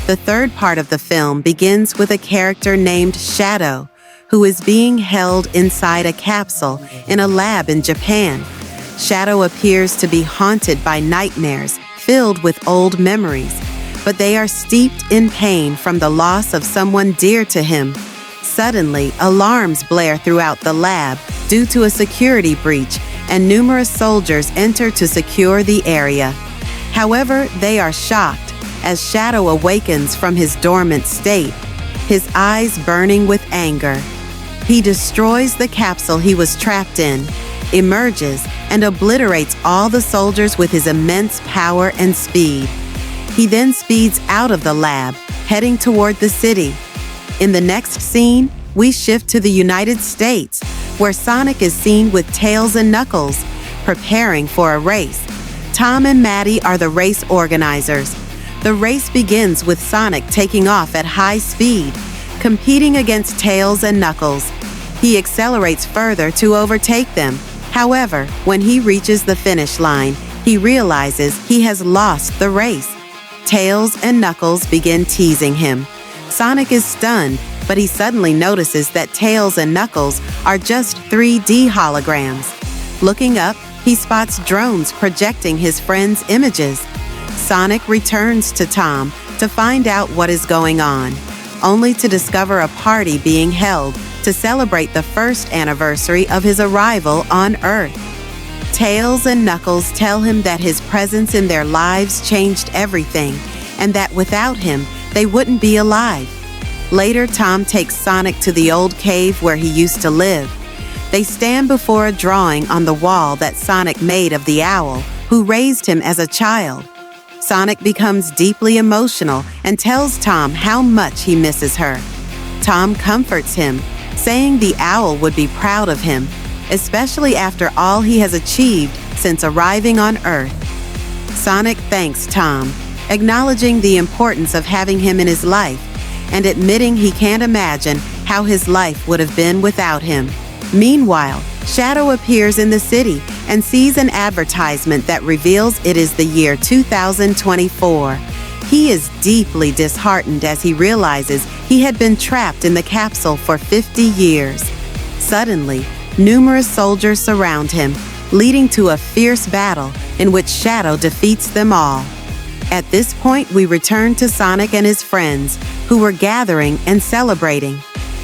The third part of the film begins with a character named Shadow, who is being held inside a capsule in a lab in Japan. Shadow appears to be haunted by nightmares filled with old memories, but they are steeped in pain from the loss of someone dear to him. Suddenly, alarms blare throughout the lab due to a security breach, and numerous soldiers enter to secure the area. However, they are shocked as Shadow awakens from his dormant state, his eyes burning with anger. He destroys the capsule he was trapped in, emerges, and obliterates all the soldiers with his immense power and speed. He then speeds out of the lab, heading toward the city. In the next scene, we shift to the United States, where Sonic is seen with Tails and Knuckles, preparing for a race. Tom and Maddie are the race organizers. The race begins with Sonic taking off at high speed, competing against Tails and Knuckles. He accelerates further to overtake them. However, when he reaches the finish line, he realizes he has lost the race. Tails and Knuckles begin teasing him. Sonic is stunned, but he suddenly notices that Tails and Knuckles are just 3D holograms. Looking up, he spots drones projecting his friends' images. Sonic returns to Tom to find out what is going on, only to discover a party being held to celebrate the first anniversary of his arrival on Earth. Tails and Knuckles tell him that his presence in their lives changed everything, and that without him, they wouldn't be alive. Later, Tom takes Sonic to the old cave where he used to live. They stand before a drawing on the wall that Sonic made of the owl, who raised him as a child. Sonic becomes deeply emotional and tells Tom how much he misses her. Tom comforts him, saying the owl would be proud of him, especially after all he has achieved since arriving on Earth. Sonic thanks Tom, acknowledging the importance of having him in his life and admitting he can't imagine how his life would have been without him. Meanwhile, Shadow appears in the city and sees an advertisement that reveals it is the year 2024. He is deeply disheartened as he realizes he had been trapped in the capsule for 50 years. Suddenly, numerous soldiers surround him, leading to a fierce battle in which Shadow defeats them all. At this point, we return to Sonic and his friends, who were gathering and celebrating.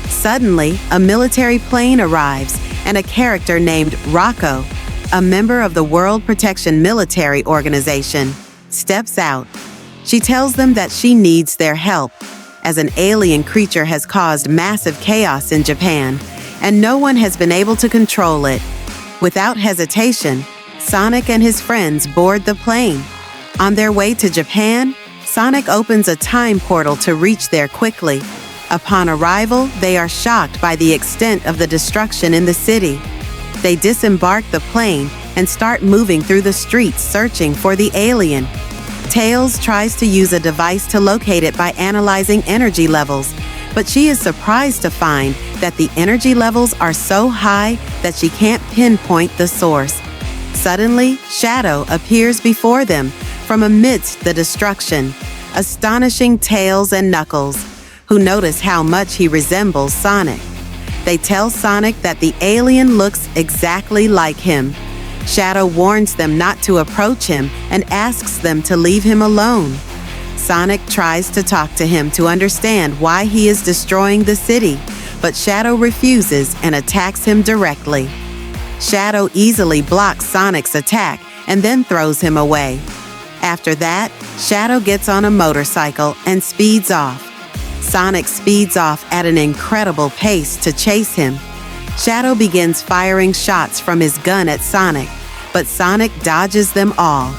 Suddenly, a military plane arrives, and a character named Rocco, a member of the World Protection Military Organization, steps out. She tells them that she needs their help, as an alien creature has caused massive chaos in Japan, and no one has been able to control it. Without hesitation, Sonic and his friends board the plane. On their way to Japan, Sonic opens a time portal to reach there quickly. Upon arrival, they are shocked by the extent of the destruction in the city. They disembark the plane and start moving through the streets searching for the alien. Tails tries to use a device to locate it by analyzing energy levels, but she is surprised to find that the energy levels are so high that she can't pinpoint the source. Suddenly, Shadow appears before them from amidst the destruction, astonishing Tails and Knuckles, who notice how much he resembles Sonic. They tell Sonic that the alien looks exactly like him. Shadow warns them not to approach him and asks them to leave him alone. Sonic tries to talk to him to understand why he is destroying the city, but Shadow refuses and attacks him directly. Shadow easily blocks Sonic's attack and then throws him away. After that, Shadow gets on a motorcycle and speeds off. Sonic speeds off at an incredible pace to chase him. Shadow begins firing shots from his gun at Sonic, but Sonic dodges them all.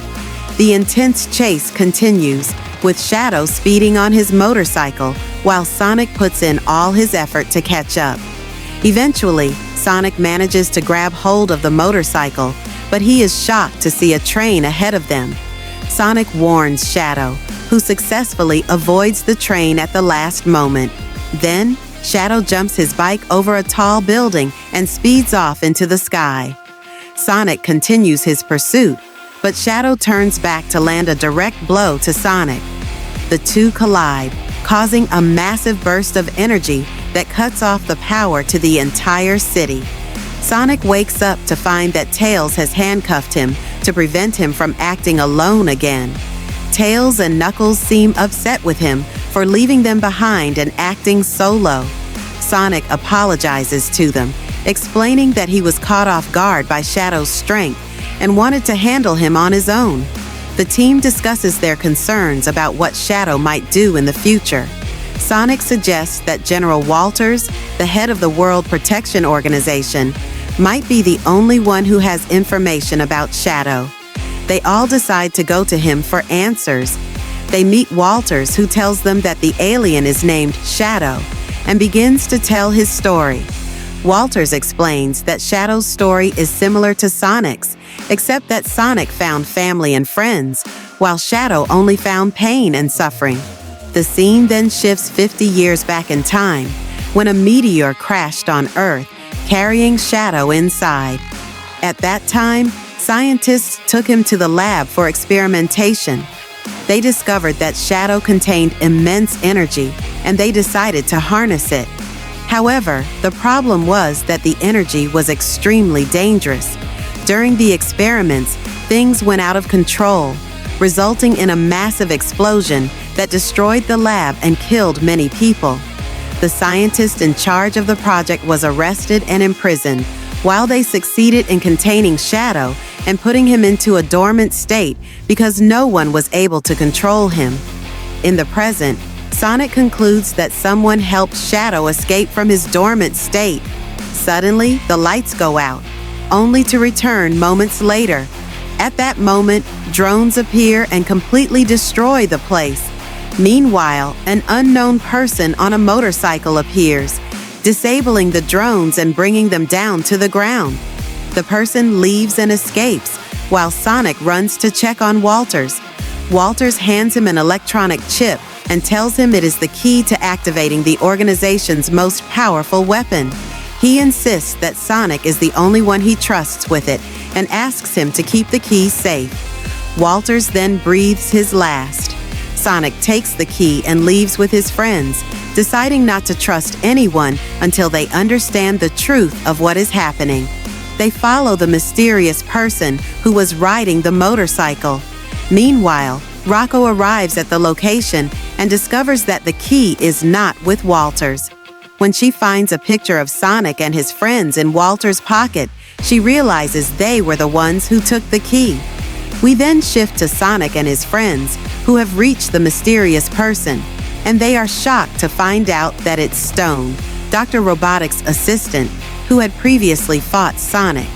The intense chase continues, with Shadow speeding on his motorcycle while Sonic puts in all his effort to catch up. Eventually, Sonic manages to grab hold of the motorcycle, but he is shocked to see a train ahead of them. Sonic warns Shadow, who successfully avoids the train at the last moment. Then, Shadow jumps his bike over a tall building and speeds off into the sky. Sonic continues his pursuit, but Shadow turns back to land a direct blow to Sonic. The two collide, causing a massive burst of energy that cuts off the power to the entire city. Sonic wakes up to find that Tails has handcuffed him to prevent him from acting alone again. Tails and Knuckles seem upset with him for leaving them behind and acting solo. Sonic apologizes to them, explaining that he was caught off guard by Shadow's strength and wanted to handle him on his own. The team discusses their concerns about what Shadow might do in the future. Sonic suggests that General Walters, the head of the World Protection Organization, might be the only one who has information about Shadow. They all decide to go to him for answers. They meet Walters, who tells them that the alien is named Shadow and begins to tell his story. Walters explains that Shadow's story is similar to Sonic's, except that Sonic found family and friends, while Shadow only found pain and suffering. The scene then shifts 50 years back in time, when a meteor crashed on Earth, carrying Shadow inside. At that time, scientists took him to the lab for experimentation. They discovered that Shadow contained immense energy, and they decided to harness it. However, the problem was that the energy was extremely dangerous. During the experiments, things went out of control, resulting in a massive explosion that destroyed the lab and killed many people. The scientist in charge of the project was arrested and imprisoned, while they succeeded in containing Shadow and putting him into a dormant state because no one was able to control him. In the present, Sonic concludes that someone helped Shadow escape from his dormant state. Suddenly, the lights go out, only to return moments later. At that moment, drones appear and completely destroy the place. Meanwhile, an unknown person on a motorcycle appears, disabling the drones and bringing them down to the ground. The person leaves and escapes, while Sonic runs to check on Walters. Walters hands him an electronic chip and tells him it is the key to activating the organization's most powerful weapon. He insists that Sonic is the only one he trusts with it and asks him to keep the key safe. Walters then breathes his last. Sonic takes the key and leaves with his friends, deciding not to trust anyone until they understand the truth of what is happening. They follow the mysterious person who was riding the motorcycle. Meanwhile, Rocco arrives at the location and discovers that the key is not with Walters. When she finds a picture of Sonic and his friends in Walter's pocket, she realizes they were the ones who took the key. We then shift to Sonic and his friends, who have reached the mysterious person, and they are shocked to find out that it's Stone, Dr. Robotic's assistant, who had previously fought Sonic.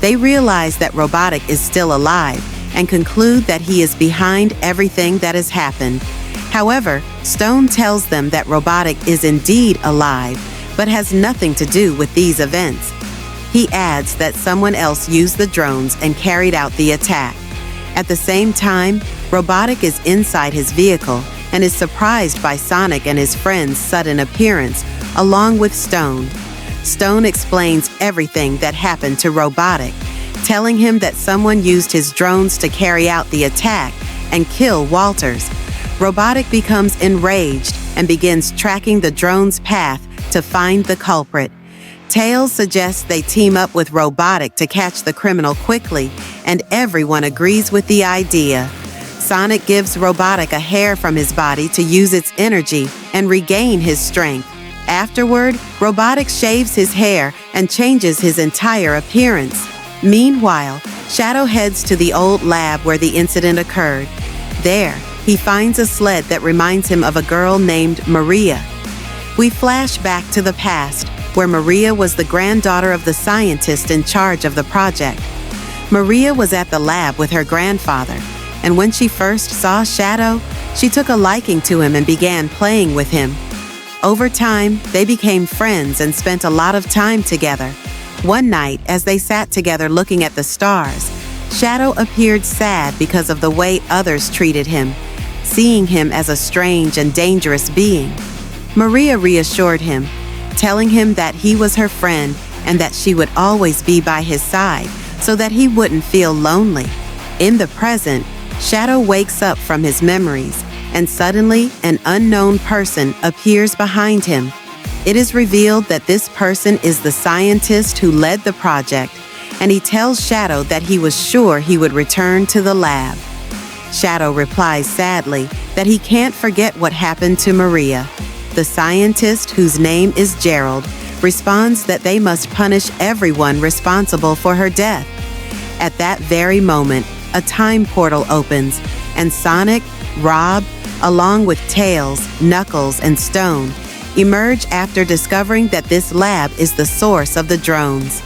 They realize that Robotic is still alive and conclude that he is behind everything that has happened. However, Stone tells them that Robotic is indeed alive, but has nothing to do with these events. He adds that someone else used the drones and carried out the attack. At the same time, Robotic is inside his vehicle and is surprised by Sonic and his friend's sudden appearance, along with Stone. Stone explains everything that happened to Robotic, telling him that someone used his drones to carry out the attack and kill Walters. Robotic becomes enraged and begins tracking the drone's path to find the culprit. Tails suggests they team up with Robotic to catch the criminal quickly, and everyone agrees with the idea. Sonic gives Robotic a hair from his body to use its energy and regain his strength. Afterward, Robotic shaves his hair and changes his entire appearance. Meanwhile, Shadow heads to the old lab where the incident occurred. There, he finds a sled that reminds him of a girl named Maria. We flash back to the past, where Maria was the granddaughter of the scientist in charge of the project. Maria was at the lab with her grandfather, and when she first saw Shadow, she took a liking to him and began playing with him. Over time, they became friends and spent a lot of time together. One night, as they sat together looking at the stars, Shadow appeared sad because of the way others treated him, seeing him as a strange and dangerous being. Maria reassured him, telling him that he was her friend and that she would always be by his side so that he wouldn't feel lonely. In the present, Shadow wakes up from his memories and suddenly an unknown person appears behind him. It is revealed that this person is the scientist who led the project, and he tells Shadow that he was sure he would return to the lab. Shadow replies sadly that he can't forget what happened to Maria. The scientist, whose name is Gerald, responds that they must punish everyone responsible for her death. At that very moment, a time portal opens, and Sonic, Rob, along with Tails, Knuckles, and Stone, emerge after discovering that this lab is the source of the drones.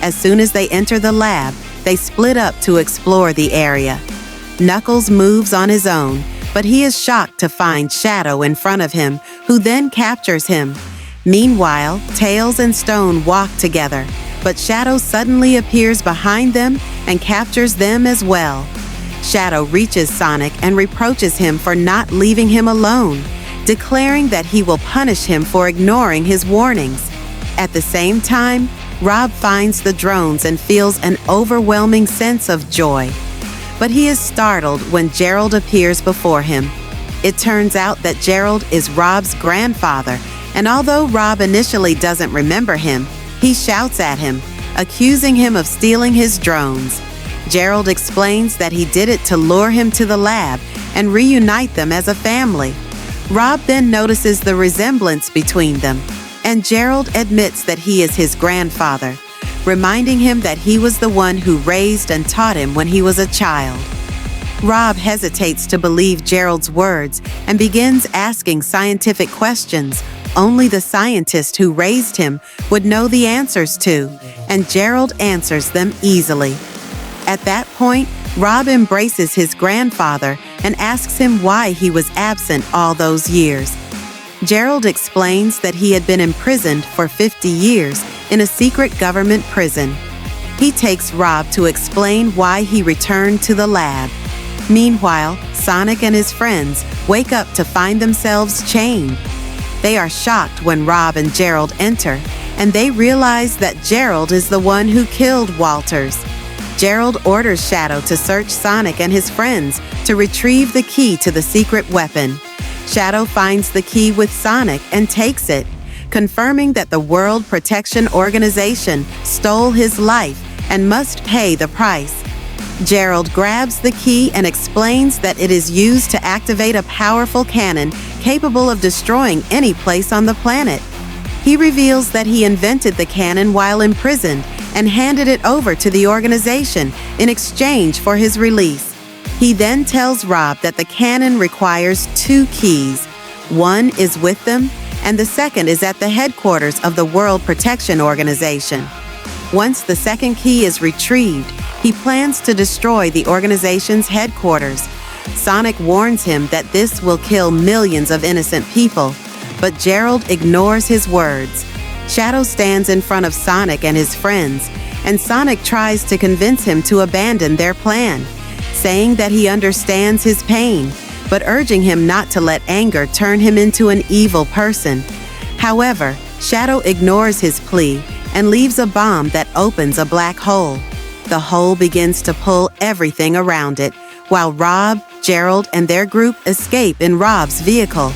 As soon as they enter the lab, they split up to explore the area. Knuckles moves on his own, but he is shocked to find Shadow in front of him, who then captures him. Meanwhile, Tails and Stone walk together, but Shadow suddenly appears behind them and captures them as well. Shadow reaches Sonic and reproaches him for not leaving him alone, declaring that he will punish him for ignoring his warnings. At the same time, Rob finds the drones and feels an overwhelming sense of joy. But he is startled when Gerald appears before him. It turns out that Gerald is Rob's grandfather, and although Rob initially doesn't remember him, he shouts at him, accusing him of stealing his drones. Gerald explains that he did it to lure him to the lab and reunite them as a family. Rob then notices the resemblance between them, and Gerald admits that he is his grandfather, reminding him that he was the one who raised and taught him when he was a child. Rob hesitates to believe Gerald's words and begins asking scientific questions only the scientist who raised him would know the answers to, and Gerald answers them easily. At that point, Rob embraces his grandfather and asks him why he was absent all those years. Gerald explains that he had been imprisoned for 50 years in a secret government prison. He takes Rob to explain why he returned to the lab. Meanwhile, Sonic and his friends wake up to find themselves chained. They are shocked when Rob and Gerald enter, and they realize that Gerald is the one who killed Walters. Gerald orders Shadow to search Sonic and his friends to retrieve the key to the secret weapon. Shadow finds the key with Sonic and takes it, confirming that the World Protection Organization stole his life and must pay the price. Gerald grabs the key and explains that it is used to activate a powerful cannon capable of destroying any place on the planet. He reveals that he invented the cannon while imprisoned and handed it over to the organization in exchange for his release. He then tells Rob that the cannon requires 2 keys. One is with them, and the second is at the headquarters of the World Protection Organization. Once the second key is retrieved, he plans to destroy the organization's headquarters. Sonic warns him that this will kill millions of innocent people, but Gerald ignores his words. Shadow stands in front of Sonic and his friends, and Sonic tries to convince him to abandon their plan, saying that he understands his pain, but urging him not to let anger turn him into an evil person. However, Shadow ignores his plea and leaves a bomb that opens a black hole. The hole begins to pull everything around it, while Rob, Gerald, and their group escape in Rob's vehicle.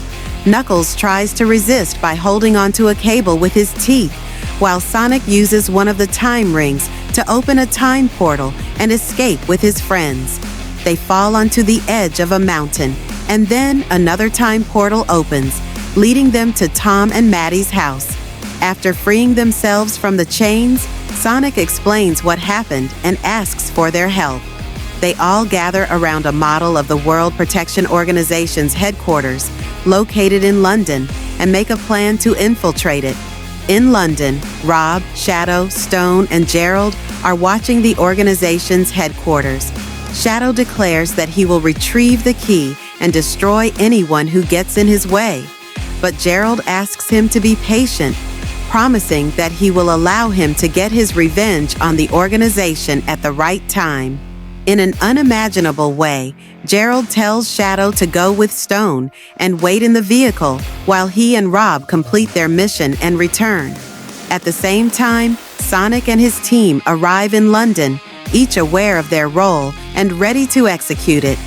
Knuckles tries to resist by holding onto a cable with his teeth, while Sonic uses one of the time rings to open a time portal and escape with his friends. They fall onto the edge of a mountain, and then another time portal opens, leading them to Tom and Maddie's house. After freeing themselves from the chains, Sonic explains what happened and asks for their help. They all gather around a model of the World Protection Organization's headquarters, located in London, and make a plan to infiltrate it. In London, Rob, Shadow, Stone, and Gerald are watching the organization's headquarters. Shadow declares that he will retrieve the key and destroy anyone who gets in his way. But Gerald asks him to be patient, promising that he will allow him to get his revenge on the organization at the right time. In an unimaginable way, Gerald tells Shadow to go with Stone and wait in the vehicle while he and Rob complete their mission and return. At the same time, Sonic and his team arrive in London, each aware of their role and ready to execute it.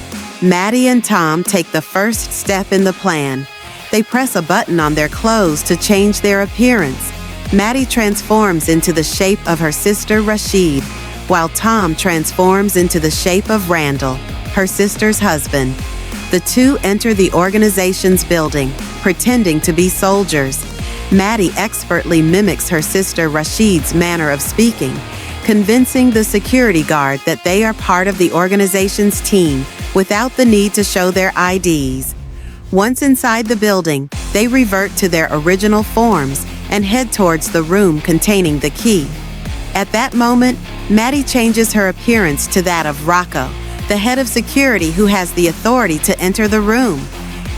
Maddie and Tom take the first step in the plan. They press a button on their clothes to change their appearance. Maddie transforms into the shape of her sister Rashid, while Tom transforms into the shape of Randall, her sister's husband. The two enter the organization's building, pretending to be soldiers. Maddie expertly mimics her sister Rashid's manner of speaking, convincing the security guard that they are part of the organization's team without the need to show their IDs. Once inside the building, they revert to their original forms and head towards the room containing the key. At that moment, Maddie changes her appearance to that of Rocco, the head of security who has the authority to enter the room.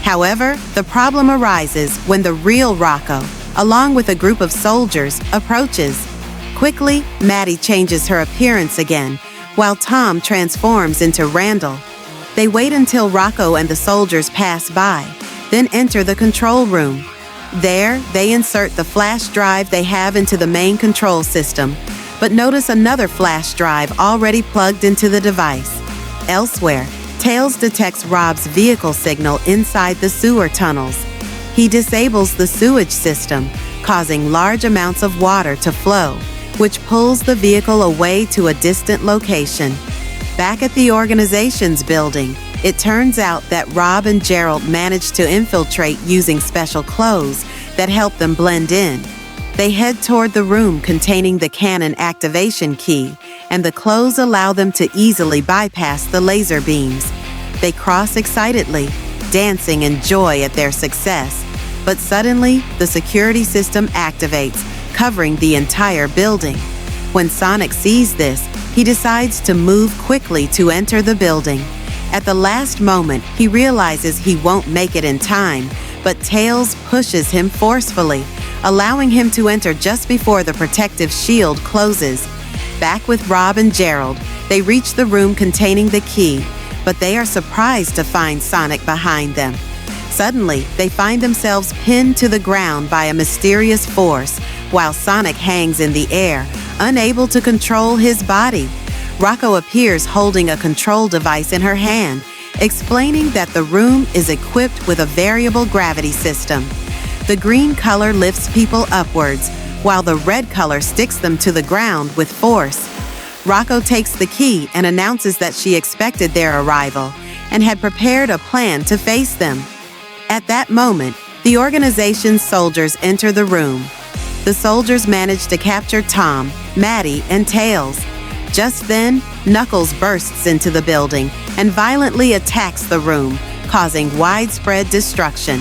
However, the problem arises when the real Rocco, along with a group of soldiers, approaches. Quickly, Maddie changes her appearance again, while Tom transforms into Randall. They wait until Rocco and the soldiers pass by, then enter the control room. There, they insert the flash drive they have into the main control system, but notice another flash drive already plugged into the device. Elsewhere, Tails detects Rob's vehicle signal inside the sewer tunnels. He disables the sewage system, causing large amounts of water to flow, which pulls the vehicle away to a distant location. Back at the organization's building, it turns out that Rob and Gerald managed to infiltrate using special clothes that help them blend in. They head toward the room containing the cannon activation key, and the clothes allow them to easily bypass the laser beams. They cross excitedly, dancing in joy at their success. But suddenly, the security system activates, covering the entire building. When Sonic sees this, he decides to move quickly to enter the building. At the last moment, he realizes he won't make it in time, but Tails pushes him forcefully, allowing him to enter just before the protective shield closes. Back with Rob and Gerald, they reach the room containing the key, but they are surprised to find Sonic behind them. Suddenly, they find themselves pinned to the ground by a mysterious force, while Sonic hangs in the air, unable to control his body. Rocco appears holding a control device in her hand, explaining that the room is equipped with a variable gravity system. The green color lifts people upwards, while the red color sticks them to the ground with force. Rocco takes the key and announces that she expected their arrival and had prepared a plan to face them. At that moment, the organization's soldiers enter the room. The soldiers manage to capture Tom, Maddie, and Tails. Just then, Knuckles bursts into the building and violently attacks the room, causing widespread destruction.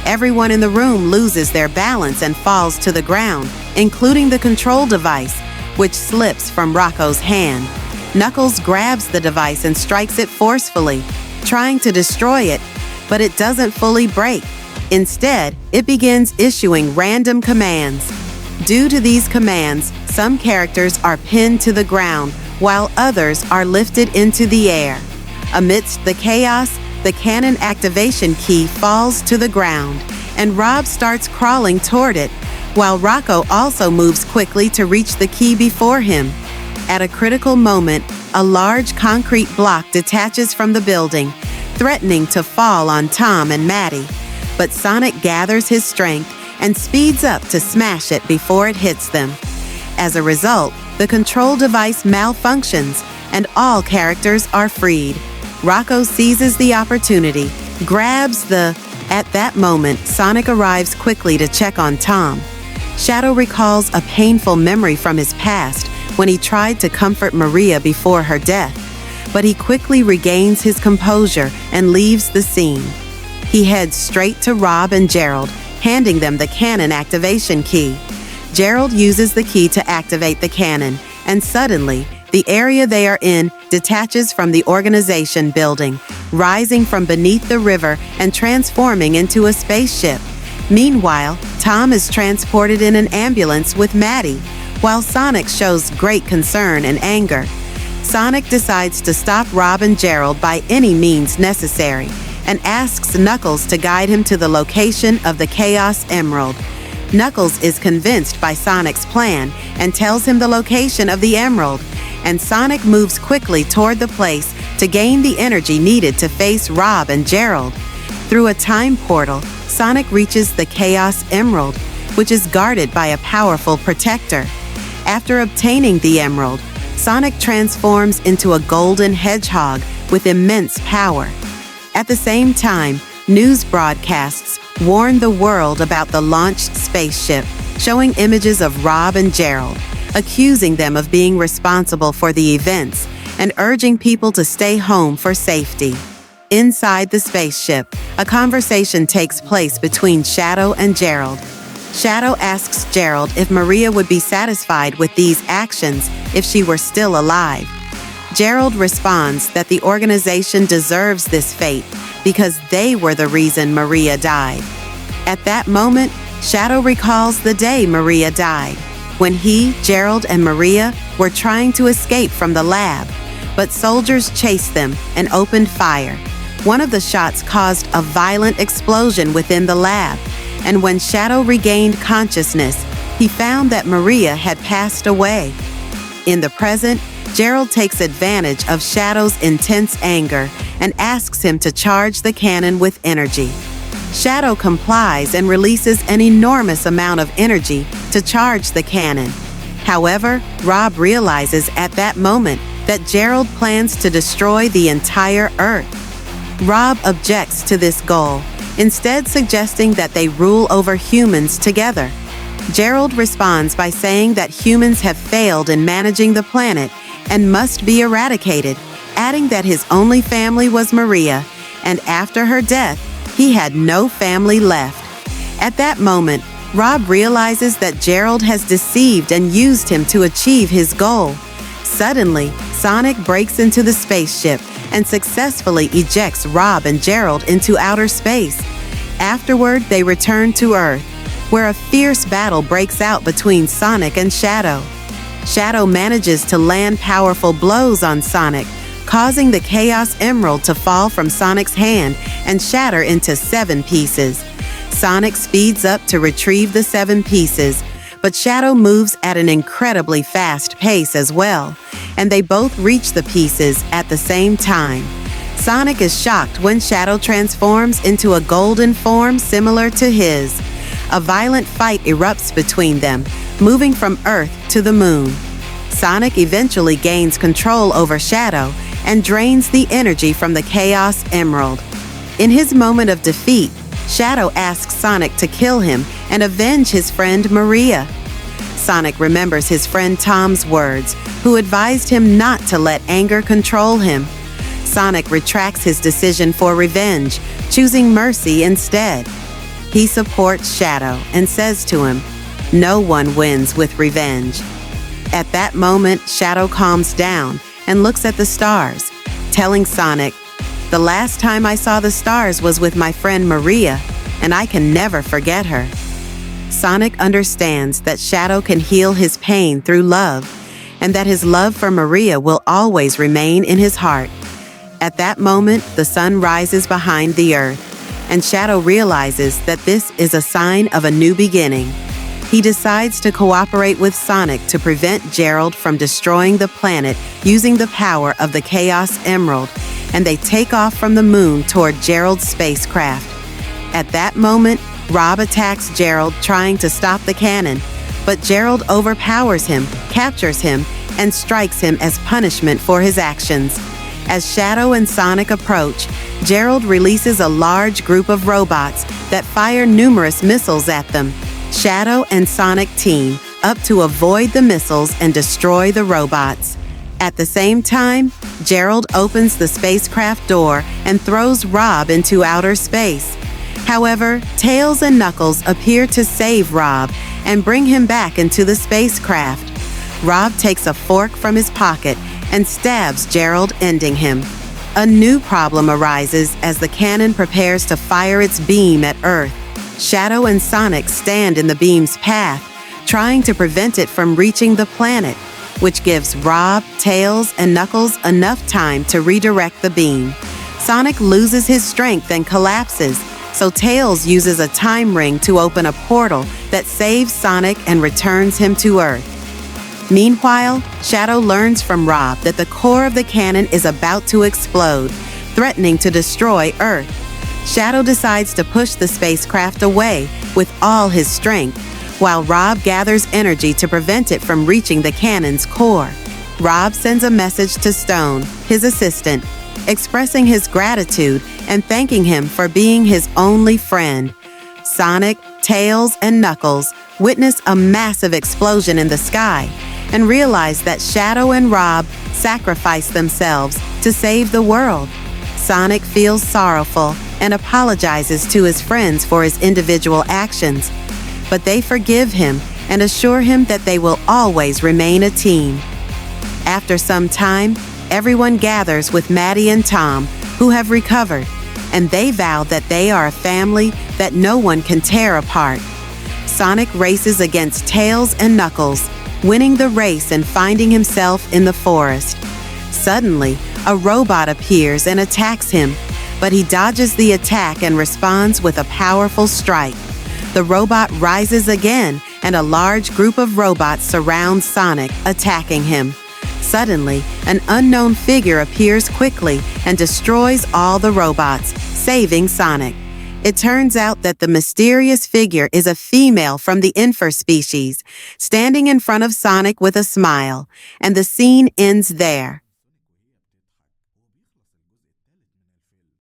Everyone in the room loses their balance and falls to the ground, including the control device, which slips from Rocco's hand. Knuckles grabs the device and strikes it forcefully, trying to destroy it, but it doesn't fully break. Instead, it begins issuing random commands. Due to these commands, some characters are pinned to the ground, while others are lifted into the air. Amidst the chaos, the cannon activation key falls to the ground, and Rob starts crawling toward it, while Rocco also moves quickly to reach the key before him. At a critical moment, a large concrete block detaches from the building, threatening to fall on Tom and Maddie. But Sonic gathers his strength and speeds up to smash it before it hits them. As a result, the control device malfunctions and all characters are freed. Rocco seizes the opportunity, grabs the... At that moment, Sonic arrives quickly to check on Tom. Shadow recalls a painful memory from his past when he tried to comfort Maria before her death, but he quickly regains his composure and leaves the scene. He heads straight to Rob and Gerald, handing them the cannon activation key. Gerald uses the key to activate the cannon, and suddenly, the area they are in detaches from the organization building, rising from beneath the river and transforming into a spaceship. Meanwhile, Tom is transported in an ambulance with Maddie, while Sonic shows great concern and anger. Sonic decides to stop Rob and Gerald by any means necessary, and asks Knuckles to guide him to the location of the Chaos Emerald. Knuckles is convinced by Sonic's plan and tells him the location of the emerald, and Sonic moves quickly toward the place to gain the energy needed to face Rob and Gerald. Through a time portal, Sonic reaches the Chaos Emerald, which is guarded by a powerful protector. After obtaining the emerald, Sonic transforms into a golden hedgehog with immense power. At the same time, news broadcasts warn the world about the launched spaceship, showing images of Rob and Gerald, accusing them of being responsible for the events and urging people to stay home for safety. Inside the spaceship, a conversation takes place between Shadow and Gerald. Shadow asks Gerald if Maria would be satisfied with these actions if she were still alive. Gerald responds that the organization deserves this fate because they were the reason Maria died. At that moment, Shadow recalls the day Maria died, when he, Gerald, and Maria were trying to escape from the lab, but soldiers chased them and opened fire. One of the shots caused a violent explosion within the lab, and when Shadow regained consciousness, he found that Maria had passed away. In the present, Gerald takes advantage of Shadow's intense anger and asks him to charge the cannon with energy. Shadow complies and releases an enormous amount of energy to charge the cannon. However, Rob realizes at that moment that Gerald plans to destroy the entire Earth. Rob objects to this goal, instead suggesting that they rule over humans together. Gerald responds by saying that humans have failed in managing the planet and must be eradicated, adding that his only family was Maria, and after her death, he had no family left. At that moment, Rob realizes that Gerald has deceived and used him to achieve his goal. Suddenly, Sonic breaks into the spaceship and successfully ejects Rob and Gerald into outer space. Afterward, they return to Earth, where a fierce battle breaks out between Sonic and Shadow. Shadow manages to land powerful blows on Sonic, causing the Chaos Emerald to fall from Sonic's hand and shatter into 7 pieces. Sonic speeds up to retrieve the 7 pieces, but Shadow moves at an incredibly fast pace as well, and they both reach the pieces at the same time. Sonic is shocked when Shadow transforms into a golden form similar to his. A violent fight erupts between them, moving from Earth to the Moon. Sonic eventually gains control over Shadow and drains the energy from the Chaos Emerald. In his moment of defeat, Shadow asks Sonic to kill him and avenge his friend Maria. Sonic remembers his friend Tom's words, who advised him not to let anger control him. Sonic retracts his decision for revenge, choosing mercy instead. He supports Shadow and says to him, "No one wins with revenge." At that moment, Shadow calms down and looks at the stars, telling Sonic, "The last time I saw the stars was with my friend Maria, and I can never forget her." Sonic understands that Shadow can heal his pain through love, and that his love for Maria will always remain in his heart. At that moment, the sun rises behind the Earth, and Shadow realizes that this is a sign of a new beginning. He decides to cooperate with Sonic to prevent Gerald from destroying the planet using the power of the Chaos Emerald, and they take off from the moon toward Gerald's spacecraft. At that moment, Rob attacks Gerald trying to stop the cannon, but Gerald overpowers him, captures him, and strikes him as punishment for his actions. As Shadow and Sonic approach, Gerald releases a large group of robots that fire numerous missiles at them. Shadow and Sonic team up to avoid the missiles and destroy the robots. At the same time, Gerald opens the spacecraft door and throws Rob into outer space. However, Tails and Knuckles appear to save Rob and bring him back into the spacecraft. Rob takes a fork from his pocket and stabs Gerald, ending him. A new problem arises as the cannon prepares to fire its beam at Earth. Shadow and Sonic stand in the beam's path, trying to prevent it from reaching the planet, which gives Rob, Tails, and Knuckles enough time to redirect the beam. Sonic loses his strength and collapses, so Tails uses a time ring to open a portal that saves Sonic and returns him to Earth. Meanwhile, Shadow learns from Rob that the core of the cannon is about to explode, threatening to destroy Earth. Shadow decides to push the spacecraft away with all his strength, while Rob gathers energy to prevent it from reaching the cannon's core. Rob sends a message to Stone, his assistant, expressing his gratitude and thanking him for being his only friend. Sonic, Tails, and Knuckles witness a massive explosion in the sky and realize that Shadow and Rob sacrificed themselves to save the world. Sonic feels sorrowful and apologizes to his friends for his individual actions, but they forgive him and assure him that they will always remain a team. After some time, everyone gathers with Maddie and Tom, who have recovered, and they vow that they are a family that no one can tear apart. Sonic races against Tails and Knuckles, winning the race and finding himself in the forest. Suddenly, a robot appears and attacks him, but he dodges the attack and responds with a powerful strike. The robot rises again, and a large group of robots surround Sonic, attacking him. Suddenly, an unknown figure appears quickly and destroys all the robots, saving Sonic. It turns out that the mysterious figure is a female from the Infer species, standing in front of Sonic with a smile, and the scene ends there.